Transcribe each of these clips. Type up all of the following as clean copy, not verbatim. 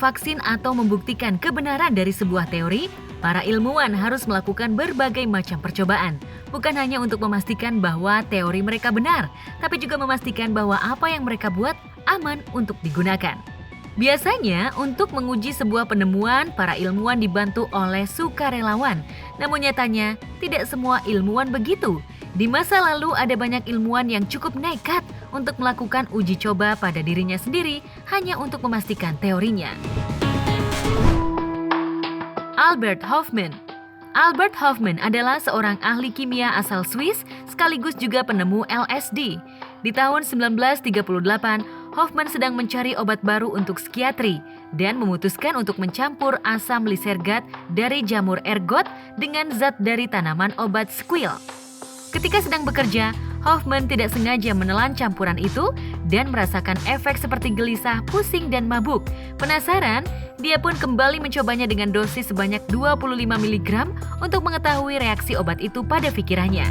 vaksin atau membuktikan kebenaran dari sebuah teori, para ilmuwan harus melakukan berbagai macam percobaan. Bukan hanya untuk memastikan bahwa teori mereka benar, tapi juga memastikan bahwa apa yang mereka buat aman untuk digunakan. Biasanya, untuk menguji sebuah penemuan, para ilmuwan dibantu oleh sukarelawan. Namun nyatanya, tidak semua ilmuwan begitu. Di masa lalu ada banyak ilmuwan yang cukup nekat untuk melakukan uji coba pada dirinya sendiri hanya untuk memastikan teorinya. Albert Hofmann. Albert Hofmann adalah seorang ahli kimia asal Swiss sekaligus juga penemu LSD. Di tahun 1938, Hofmann sedang mencari obat baru untuk psikiatri dan memutuskan untuk mencampur asam lisergat dari jamur ergot dengan zat dari tanaman obat squil. Ketika sedang bekerja, Hofmann tidak sengaja menelan campuran itu dan merasakan efek seperti gelisah, pusing, dan mabuk. Penasaran, dia pun kembali mencobanya dengan dosis sebanyak 25 mg untuk mengetahui reaksi obat itu pada pikirannya.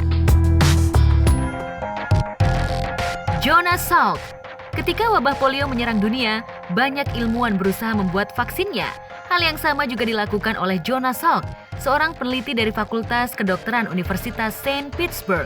Jonas Salk. Ketika wabah polio menyerang dunia, banyak ilmuwan berusaha membuat vaksinnya. Hal yang sama juga dilakukan oleh Jonas Salk, seorang peneliti dari Fakultas Kedokteran Universitas Saint Petersburg.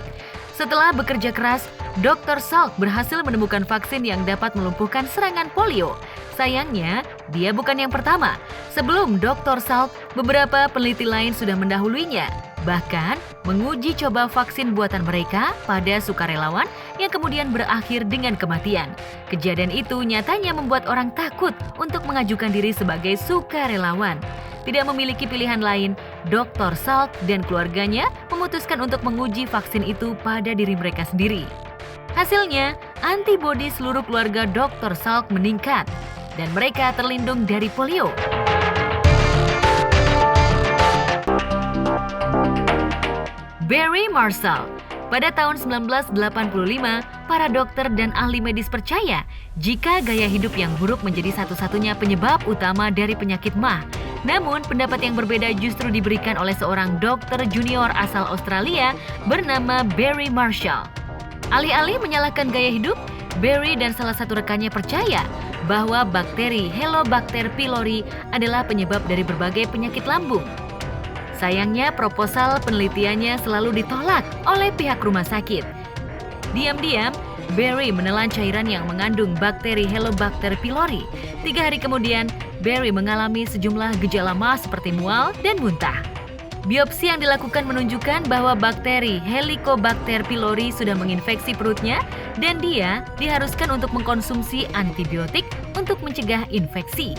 Setelah bekerja keras, Dr. Salk berhasil menemukan vaksin yang dapat melumpuhkan serangan polio. Sayangnya, dia bukan yang pertama. Sebelum Dr. Salk, beberapa peneliti lain sudah mendahuluinya. Bahkan, menguji coba vaksin buatan mereka pada sukarelawan yang kemudian berakhir dengan kematian. Kejadian itu nyatanya membuat orang takut untuk mengajukan diri sebagai sukarelawan. Tidak memiliki pilihan lain, Dr. Salk dan keluarganya memutuskan untuk menguji vaksin itu pada diri mereka sendiri. Hasilnya, antibodi seluruh keluarga Dr. Salk meningkat dan mereka terlindung dari polio. Barry Marshall. Pada tahun 1985, para dokter dan ahli medis percaya jika gaya hidup yang buruk menjadi satu-satunya penyebab utama dari penyakit MAH. Namun, pendapat yang berbeda justru diberikan oleh seorang dokter junior asal Australia bernama Barry Marshall. Alih-alih menyalahkan gaya hidup, Barry dan salah satu rekannya percaya bahwa bakteri Helicobacter pylori adalah penyebab dari berbagai penyakit lambung. Sayangnya, proposal penelitiannya selalu ditolak oleh pihak rumah sakit. Diam-diam, Barry menelan cairan yang mengandung bakteri Helicobacter pylori. 3 hari kemudian, Barry mengalami sejumlah gejala MAH seperti mual dan muntah. Biopsi yang dilakukan menunjukkan bahwa bakteri Helicobacter pylori sudah menginfeksi perutnya dan dia diharuskan untuk mengkonsumsi antibiotik untuk mencegah infeksi.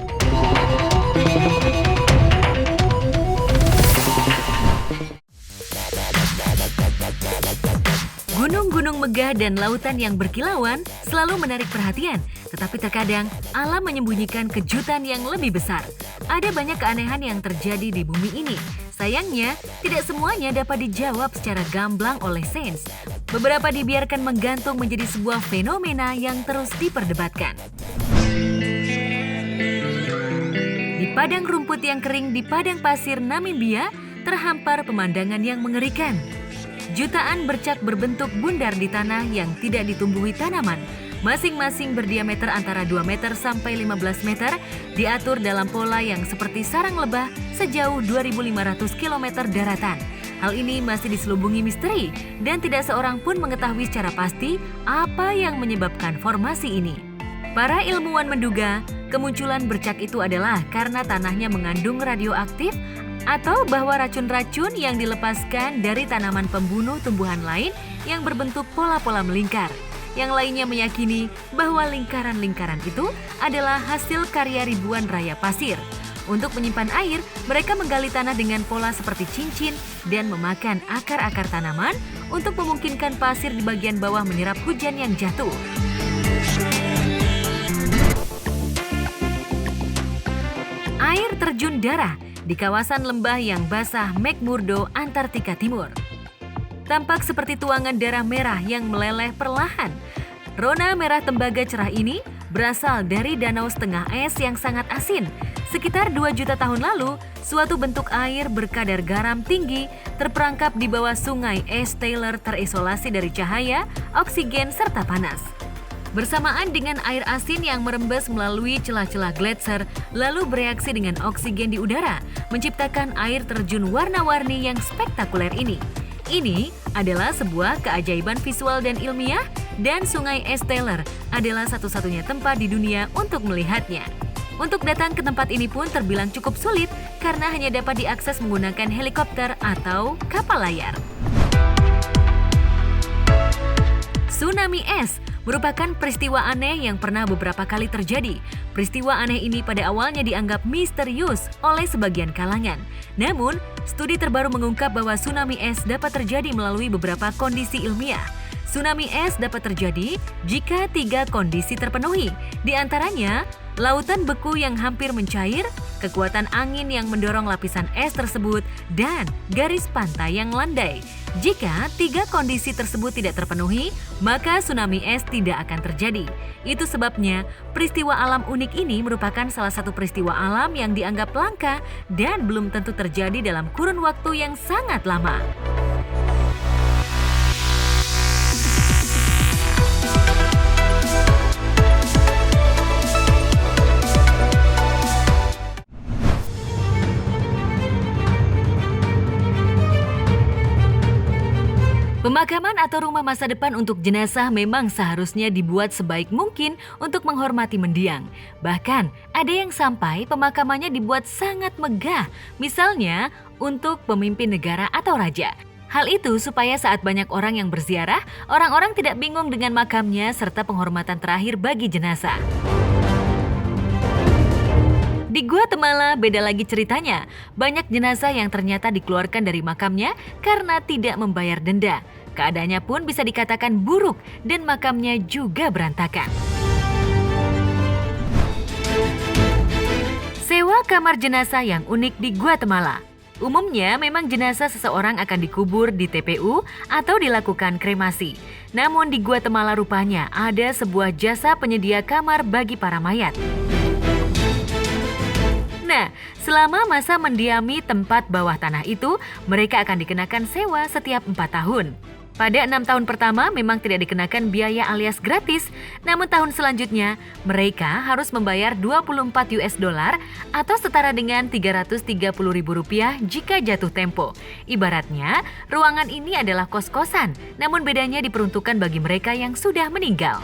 Gunung-gunung megah dan lautan yang berkilauan selalu menarik perhatian, tetapi terkadang alam menyembunyikan kejutan yang lebih besar. Ada banyak keanehan yang terjadi di bumi ini. Sayangnya, tidak semuanya dapat dijawab secara gamblang oleh sains. Beberapa dibiarkan menggantung menjadi sebuah fenomena yang terus diperdebatkan. Di padang rumput yang kering di padang pasir Namibia, terhampar pemandangan yang mengerikan. Jutaan bercak berbentuk bundar di tanah yang tidak ditumbuhi tanaman, masing-masing berdiameter antara 2 meter sampai 15 meter, diatur dalam pola yang seperti sarang lebah sejauh 2.500 km daratan. Hal ini masih diselubungi misteri dan tidak seorang pun mengetahui secara pasti apa yang menyebabkan formasi ini. Para ilmuwan menduga kemunculan bercak itu adalah karena tanahnya mengandung radioaktif atau bahwa racun-racun yang dilepaskan dari tanaman pembunuh tumbuhan lain yang berbentuk pola-pola melingkar. Yang lainnya meyakini bahwa lingkaran-lingkaran itu adalah hasil karya ribuan raya pasir. Untuk menyimpan air, mereka menggali tanah dengan pola seperti cincin dan memakan akar-akar tanaman untuk memungkinkan pasir di bagian bawah menyerap hujan yang jatuh. Air terjun darah di kawasan lembah yang basah McMurdo, Antartika Timur. Tampak seperti tuangan darah merah yang meleleh perlahan. Rona merah tembaga cerah ini berasal dari danau setengah es yang sangat asin. Sekitar 2 juta tahun lalu, suatu bentuk air berkadar garam tinggi terperangkap di bawah sungai es Taylor terisolasi dari cahaya, oksigen, serta panas. Bersamaan dengan air asin yang merembes melalui celah-celah gletser, lalu bereaksi dengan oksigen di udara, menciptakan air terjun warna-warni yang spektakuler ini. Ini adalah sebuah keajaiban visual dan ilmiah, dan Sungai Esteller adalah satu-satunya tempat di dunia untuk melihatnya. Untuk datang ke tempat ini pun terbilang cukup sulit karena hanya dapat diakses menggunakan helikopter atau kapal layar. Tsunami es merupakan peristiwa aneh yang pernah beberapa kali terjadi. Peristiwa aneh ini pada awalnya dianggap misterius oleh sebagian kalangan. Namun, studi terbaru mengungkap bahwa tsunami es dapat terjadi melalui beberapa kondisi ilmiah. Tsunami es dapat terjadi jika 3 kondisi terpenuhi. Di antaranya, lautan beku yang hampir mencair, kekuatan angin yang mendorong lapisan es tersebut, dan garis pantai yang landai. Jika 3 kondisi tersebut tidak terpenuhi, maka tsunami es tidak akan terjadi. Itu sebabnya peristiwa alam unik ini merupakan salah satu peristiwa alam yang dianggap langka dan belum tentu terjadi dalam kurun waktu yang sangat lama. Pemakaman atau rumah masa depan untuk jenazah memang seharusnya dibuat sebaik mungkin untuk menghormati mendiang. Bahkan, ada yang sampai pemakamannya dibuat sangat megah, misalnya untuk pemimpin negara atau raja. Hal itu supaya saat banyak orang yang berziarah, orang-orang tidak bingung dengan makamnya serta penghormatan terakhir bagi jenazah. Di Guatemala beda lagi ceritanya. Banyak jenazah yang ternyata dikeluarkan dari makamnya karena tidak membayar denda. Keadaannya pun bisa dikatakan buruk dan makamnya juga berantakan. Sewa kamar jenazah yang unik di Guatemala. Umumnya memang jenazah seseorang akan dikubur di TPU atau dilakukan kremasi. Namun di Guatemala rupanya ada sebuah jasa penyedia kamar bagi para mayat. Nah, selama masa mendiami tempat bawah tanah itu, mereka akan dikenakan sewa setiap 4 tahun. Pada 6 tahun pertama memang tidak dikenakan biaya alias gratis, namun tahun selanjutnya mereka harus membayar 24 US dollar atau setara dengan Rp330.000 jika jatuh tempo. Ibaratnya, ruangan ini adalah kos-kosan, namun bedanya diperuntukkan bagi mereka yang sudah meninggal.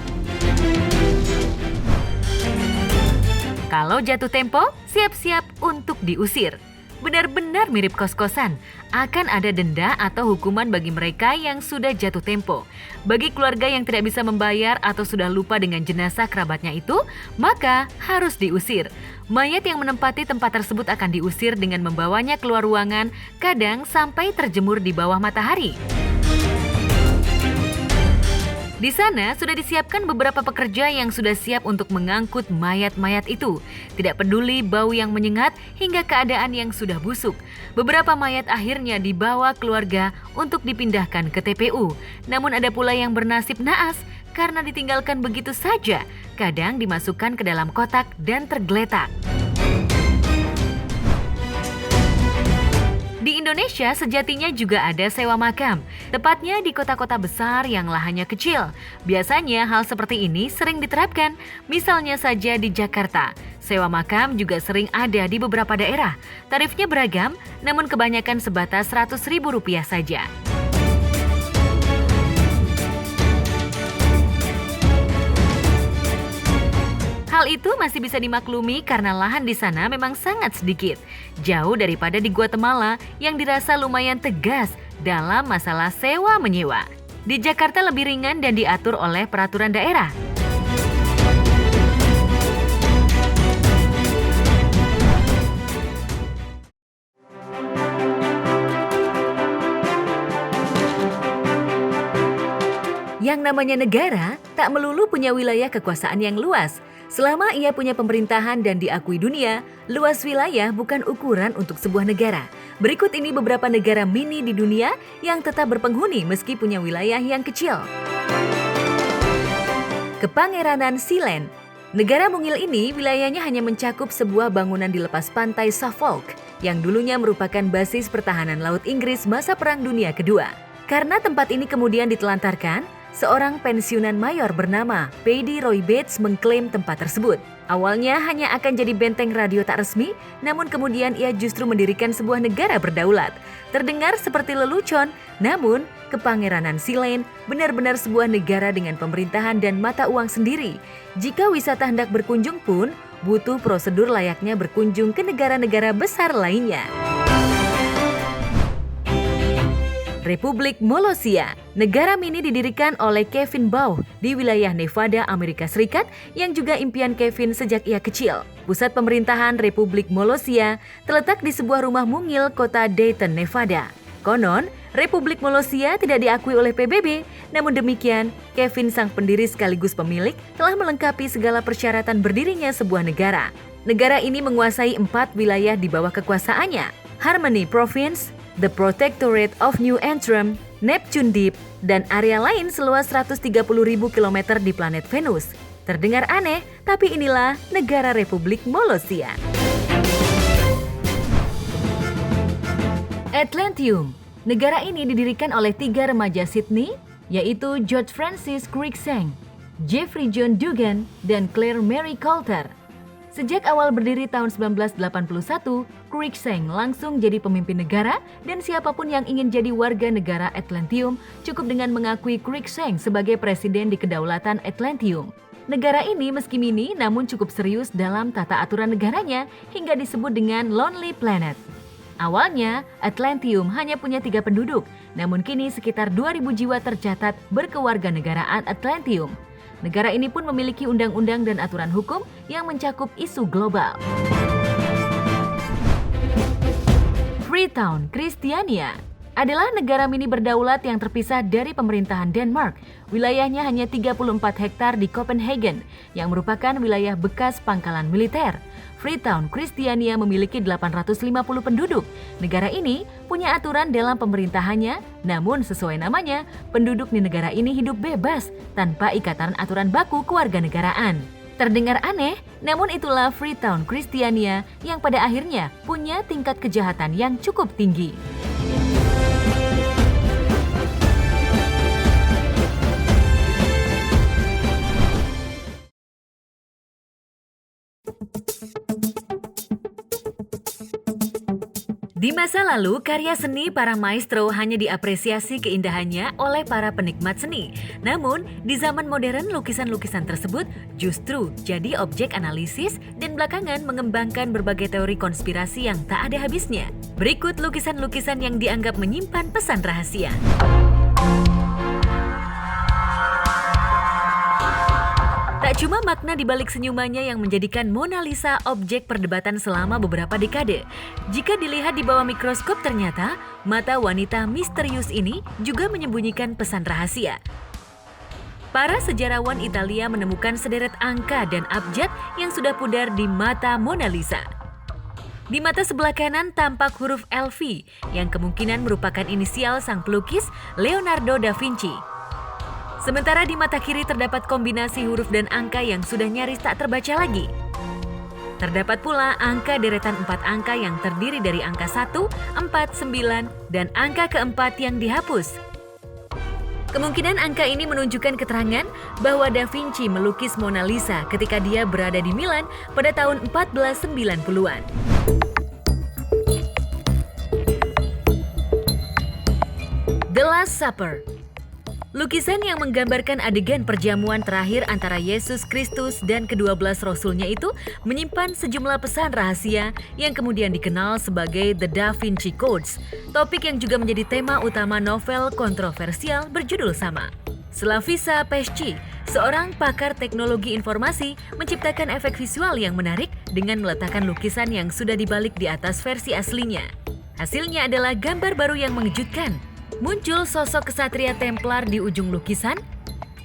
Kalau jatuh tempo, siap-siap untuk diusir. Benar-benar mirip kos-kosan. Akan ada denda atau hukuman bagi mereka yang sudah jatuh tempo. Bagi keluarga yang tidak bisa membayar atau sudah lupa dengan jenazah kerabatnya itu, maka harus diusir. Mayat yang menempati tempat tersebut akan diusir dengan membawanya keluar ruangan, kadang sampai terjemur di bawah matahari. Di sana sudah disiapkan beberapa pekerja yang sudah siap untuk mengangkut mayat-mayat itu. Tidak peduli bau yang menyengat hingga keadaan yang sudah busuk. Beberapa mayat akhirnya dibawa keluarga untuk dipindahkan ke TPU. Namun ada pula yang bernasib naas karena ditinggalkan begitu saja. Kadang dimasukkan ke dalam kotak dan tergeletak. Di Indonesia sejatinya juga ada sewa makam, tepatnya di kota-kota besar yang lahannya kecil. Biasanya hal seperti ini sering diterapkan, misalnya saja di Jakarta. Sewa makam juga sering ada di beberapa daerah. Tarifnya beragam, namun kebanyakan sebatas Rp100.000 saja. Hal itu masih bisa dimaklumi karena lahan di sana memang sangat sedikit, jauh daripada di Guatemala yang dirasa lumayan tegas dalam masalah sewa-menyewa. Di Jakarta lebih ringan dan diatur oleh peraturan daerah. Yang namanya negara tak melulu punya wilayah kekuasaan yang luas. Selama ia punya pemerintahan dan diakui dunia, luas wilayah bukan ukuran untuk sebuah negara. Berikut ini beberapa negara mini di dunia yang tetap berpenghuni meski punya wilayah yang kecil. Kepangeranan Sealand. Negara mungil ini wilayahnya hanya mencakup sebuah bangunan di lepas pantai Suffolk yang dulunya merupakan basis pertahanan laut Inggris masa Perang Dunia Kedua. Karena tempat ini kemudian ditelantarkan, Seorang pensiunan mayor bernama Paddy Roy Bates mengklaim tempat tersebut. Awalnya hanya akan jadi benteng radio tak resmi, namun kemudian ia justru mendirikan sebuah negara berdaulat. Terdengar seperti lelucon, namun Kepangeranan Silene benar-benar sebuah negara dengan pemerintahan dan mata uang sendiri. Jika wisata hendak berkunjung pun, butuh prosedur layaknya berkunjung ke negara-negara besar lainnya. Republik Molossia. Negara mini didirikan oleh Kevin Baugh di wilayah Nevada, Amerika Serikat yang juga impian Kevin sejak ia kecil. Pusat pemerintahan Republik Molossia terletak di sebuah rumah mungil kota Dayton, Nevada. Konon, Republik Molossia tidak diakui oleh PBB, namun demikian, Kevin sang pendiri sekaligus pemilik telah melengkapi segala persyaratan berdirinya sebuah negara. Negara ini menguasai 4 wilayah di bawah kekuasaannya: Harmony Province, The Protectorate of New Antrim, Neptune Deep, dan area lain seluas 130.000 km di planet Venus. Terdengar aneh, tapi inilah negara Republik Molossia. Atlantium. Negara ini didirikan oleh 3 remaja Sydney, yaitu George Francis Cruikshank, Jeffrey John Dugan, dan Claire Mary Coulter. Sejak awal berdiri tahun 1981, Cruikshank langsung jadi pemimpin negara dan siapapun yang ingin jadi warga negara Atlantium cukup dengan mengakui Cruikshank sebagai presiden di kedaulatan Atlantium. Negara ini meski mini namun cukup serius dalam tata aturan negaranya hingga disebut dengan Lonely Planet. Awalnya, Atlantium hanya punya 3 penduduk, namun kini sekitar 2.000 jiwa tercatat berkewarganegaraan Atlantium. Negara ini pun memiliki undang-undang dan aturan hukum yang mencakup isu global. Freetown, Kristiania adalah negara mini berdaulat yang terpisah dari pemerintahan Denmark. Wilayahnya hanya 34 hektar di Copenhagen, yang merupakan wilayah bekas pangkalan militer. Freetown, Kristiania memiliki 850 penduduk. Negara ini punya aturan dalam pemerintahannya, namun sesuai namanya, penduduk di negara ini hidup bebas tanpa ikatan aturan baku kewarganegaraan. Terdengar aneh, namun itulah Freetown, Kristiania yang pada akhirnya punya tingkat kejahatan yang cukup tinggi. Di masa lalu, karya seni para maestro hanya diapresiasi keindahannya oleh para penikmat seni. Namun, di zaman modern, lukisan-lukisan tersebut justru jadi objek analisis dan belakangan mengembangkan berbagai teori konspirasi yang tak ada habisnya. Berikut lukisan-lukisan yang dianggap menyimpan pesan rahasia. Tak cuma makna di balik senyumannya yang menjadikan Mona Lisa objek perdebatan selama beberapa dekade. Jika dilihat di bawah mikroskop ternyata, mata wanita misterius ini juga menyembunyikan pesan rahasia. Para sejarawan Italia menemukan sederet angka dan abjad yang sudah pudar di mata Mona Lisa. Di mata sebelah kanan tampak huruf LV yang kemungkinan merupakan inisial sang pelukis Leonardo da Vinci. Sementara di mata kiri terdapat kombinasi huruf dan angka yang sudah nyaris tak terbaca lagi. Terdapat pula angka deretan 4 angka yang terdiri dari angka 1, 4, 9, dan angka keempat yang dihapus. Kemungkinan angka ini menunjukkan keterangan bahwa Da Vinci melukis Mona Lisa ketika dia berada di Milan pada tahun 1490-an. The Last Supper. Lukisan yang menggambarkan adegan perjamuan terakhir antara Yesus Kristus dan ke-12 rasulnya itu menyimpan sejumlah pesan rahasia yang kemudian dikenal sebagai The Da Vinci Codes, topik yang juga menjadi tema utama novel kontroversial berjudul sama. Slavisa Pesci, seorang pakar teknologi informasi, menciptakan efek visual yang menarik dengan meletakkan lukisan yang sudah dibalik di atas versi aslinya. Hasilnya adalah gambar baru yang mengejutkan. Muncul sosok kesatria Templar di ujung lukisan,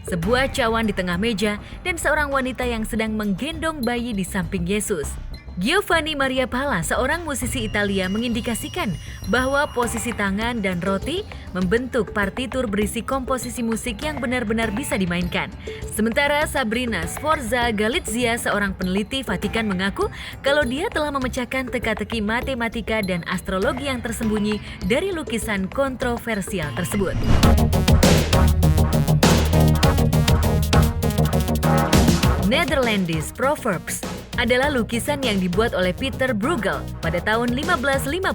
sebuah cawan di tengah meja, dan seorang wanita yang sedang menggendong bayi di samping Yesus. Giovanni Maria Pala, seorang musisi Italia, mengindikasikan bahwa posisi tangan dan roti membentuk partitur berisi komposisi musik yang benar-benar bisa dimainkan. Sementara Sabrina Sforza Galizia, seorang peneliti Vatikan, mengaku kalau dia telah memecahkan teka-teki matematika dan astrologi yang tersembunyi dari lukisan kontroversial tersebut. Netherlandish Proverbs adalah lukisan yang dibuat oleh Peter Bruegel pada tahun 1559.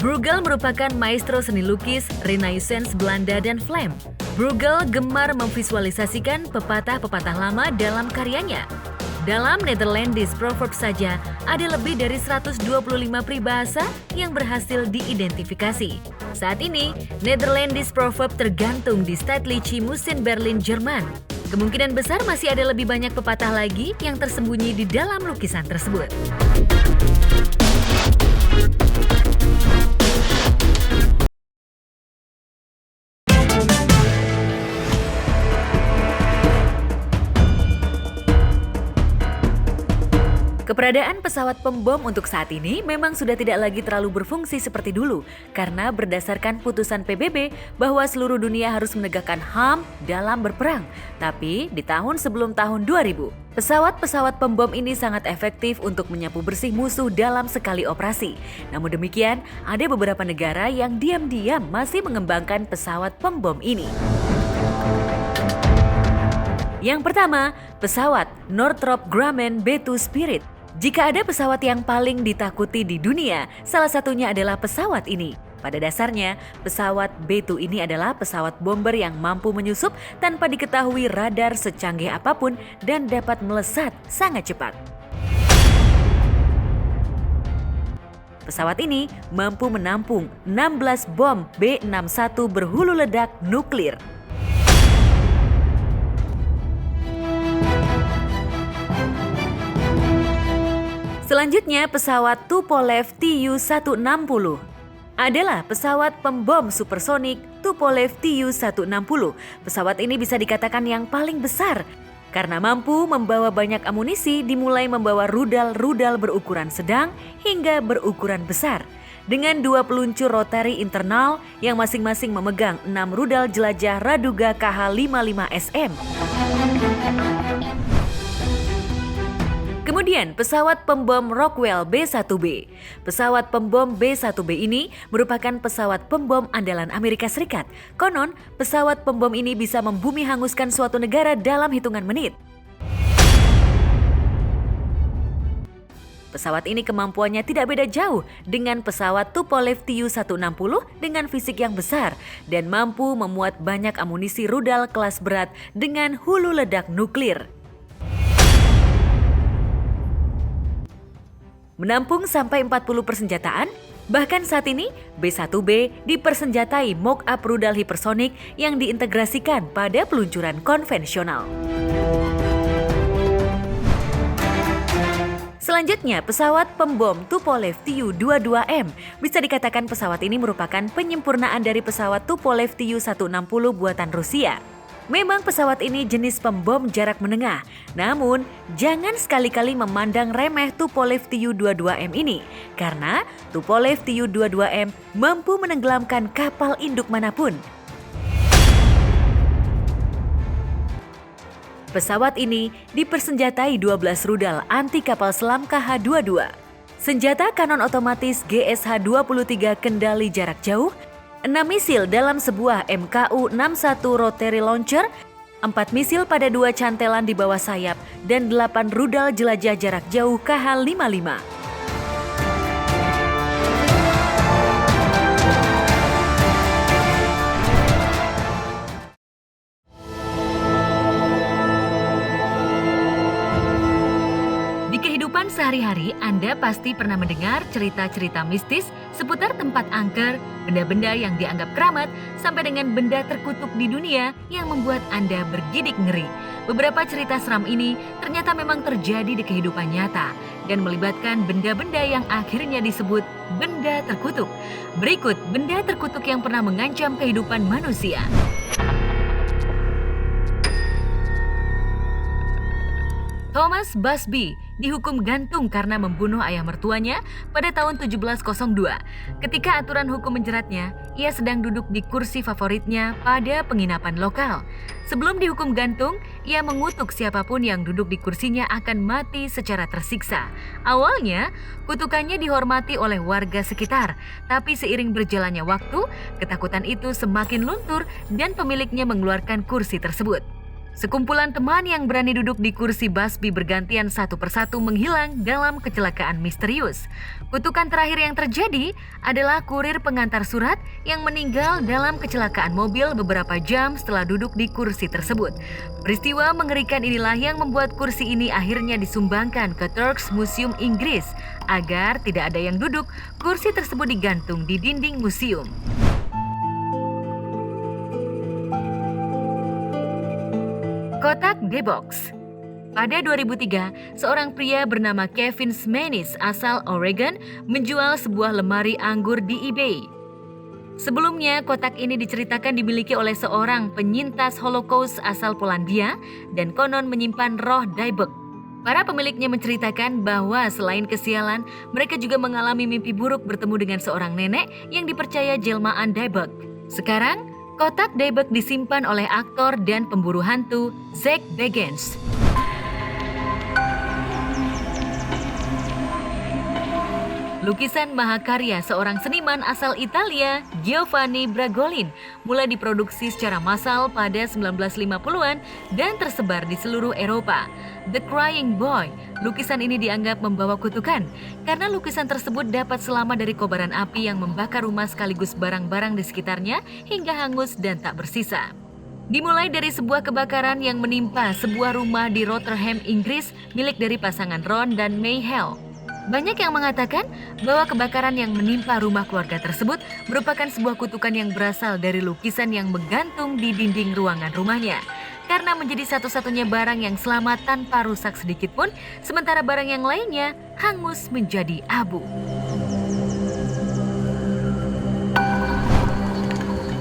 Bruegel merupakan maestro seni lukis Renaissance Belanda dan Flam. Bruegel gemar memvisualisasikan pepatah-pepatah lama dalam karyanya. Dalam Netherlandish Proverbs saja, ada lebih dari 125 peribahasa yang berhasil diidentifikasi. Saat ini, Netherlandish Proverbs tergantung di Stadtliche Museen Berlin, Jerman. Kemungkinan besar masih ada lebih banyak pepatah lagi yang tersembunyi di dalam lukisan tersebut. Keberadaan pesawat pembom untuk saat ini memang sudah tidak lagi terlalu berfungsi seperti dulu karena berdasarkan putusan PBB bahwa seluruh dunia harus menegakkan HAM dalam berperang. Tapi di tahun sebelum tahun 2000, pesawat-pesawat pembom ini sangat efektif untuk menyapu bersih musuh dalam sekali operasi. Namun demikian, ada beberapa negara yang diam-diam masih mengembangkan pesawat pembom ini. Yang pertama, pesawat Northrop Grumman B-2 Spirit. Jika ada pesawat yang paling ditakuti di dunia, salah satunya adalah pesawat ini. Pada dasarnya, pesawat B-2 ini adalah pesawat bomber yang mampu menyusup tanpa diketahui radar secanggih apapun dan dapat melesat sangat cepat. Pesawat ini mampu menampung 16 bom B-61 berhulu ledak nuklir. Selanjutnya, pesawat Tupolev Tu-160 adalah pesawat pembom supersonik Tupolev Tu-160. Pesawat ini bisa dikatakan yang paling besar karena mampu membawa banyak amunisi, dimulai membawa rudal-rudal berukuran sedang hingga berukuran besar. Dengan 2 peluncur rotari internal yang masing-masing memegang 6 rudal jelajah Raduga KH-55SM. Kemudian pesawat pembom Rockwell B-1B. Pesawat pembom B-1B ini merupakan pesawat pembom andalan Amerika Serikat. Konon, pesawat pembom ini bisa membumi hanguskan suatu negara dalam hitungan menit. Pesawat ini kemampuannya tidak beda jauh dengan pesawat Tupolev Tu-160 dengan fisik yang besar dan mampu memuat banyak amunisi rudal kelas berat dengan hulu ledak nuklir. Menampung sampai 40 persenjataan, bahkan saat ini B-1B dipersenjatai mock-up rudal hipersonik yang diintegrasikan pada peluncuran konvensional. Selanjutnya, pesawat pembom Tupolev Tu-22M. Bisa dikatakan pesawat ini merupakan penyempurnaan dari pesawat Tupolev Tu-160 buatan Rusia. Memang pesawat ini jenis pembom jarak menengah, namun jangan sekali-kali memandang remeh Tupolev Tu-22M ini, karena Tupolev Tu-22M mampu menenggelamkan kapal induk manapun. Pesawat ini dipersenjatai 12 rudal anti kapal selam KH-22, senjata kanon otomatis GSH-23 kendali jarak jauh, 6 misil dalam sebuah MKU-61 rotary launcher, 4 misil pada 2 cantelan di bawah sayap, dan 8 rudal jelajah jarak jauh KH-55. Di kehidupan sehari-hari, Anda pasti pernah mendengar cerita-cerita mistis seputar tempat angker, benda-benda yang dianggap keramat, sampai dengan benda terkutuk di dunia yang membuat Anda bergidik ngeri. Beberapa cerita seram ini ternyata memang terjadi di kehidupan nyata dan melibatkan benda-benda yang akhirnya disebut benda terkutuk. Berikut benda terkutuk yang pernah mengancam kehidupan manusia. Thomas Busby dihukum gantung karena membunuh ayah mertuanya pada tahun 1702. Ketika aturan hukum menjeratnya, ia sedang duduk di kursi favoritnya pada penginapan lokal. Sebelum dihukum gantung, ia mengutuk siapapun yang duduk di kursinya akan mati secara tersiksa. Awalnya, kutukannya dihormati oleh warga sekitar, tapi seiring berjalannya waktu, ketakutan itu semakin luntur dan pemiliknya mengeluarkan kursi tersebut. Sekumpulan teman yang berani duduk di kursi Busby bergantian satu persatu menghilang dalam kecelakaan misterius. Kutukan terakhir yang terjadi adalah kurir pengantar surat yang meninggal dalam kecelakaan mobil beberapa jam setelah duduk di kursi tersebut. Peristiwa mengerikan inilah yang membuat kursi ini akhirnya disumbangkan ke Turks Museum Inggris. Agar tidak ada yang duduk, kursi tersebut digantung di dinding museum. Kotak D-Box. Pada 2003, seorang pria bernama Kevin Smenis asal Oregon menjual sebuah lemari anggur di eBay. Sebelumnya, kotak ini diceritakan dimiliki oleh seorang penyintas Holocaust asal Polandia dan konon menyimpan roh Dybbuk. Para pemiliknya menceritakan bahwa selain kesialan, mereka juga mengalami mimpi buruk bertemu dengan seorang nenek yang dipercaya jelmaan Dybbuk. Sekarang, kotak Dybbuk disimpan oleh aktor dan pemburu hantu Zak Bagans. Lukisan mahakarya seorang seniman asal Italia, Giovanni Bragolin, mulai diproduksi secara massal pada 1950-an dan tersebar di seluruh Eropa. The Crying Boy, lukisan ini dianggap membawa kutukan karena lukisan tersebut dapat selamat dari kobaran api yang membakar rumah sekaligus barang-barang di sekitarnya hingga hangus dan tak bersisa. Dimulai dari sebuah kebakaran yang menimpa sebuah rumah di Rotherham, Inggris milik dari pasangan Ron dan May Hale. Banyak yang mengatakan bahwa kebakaran yang menimpa rumah keluarga tersebut merupakan sebuah kutukan yang berasal dari lukisan yang menggantung di dinding ruangan rumahnya. Karena menjadi satu-satunya barang yang selamat tanpa rusak sedikit pun, sementara barang yang lainnya hangus menjadi abu.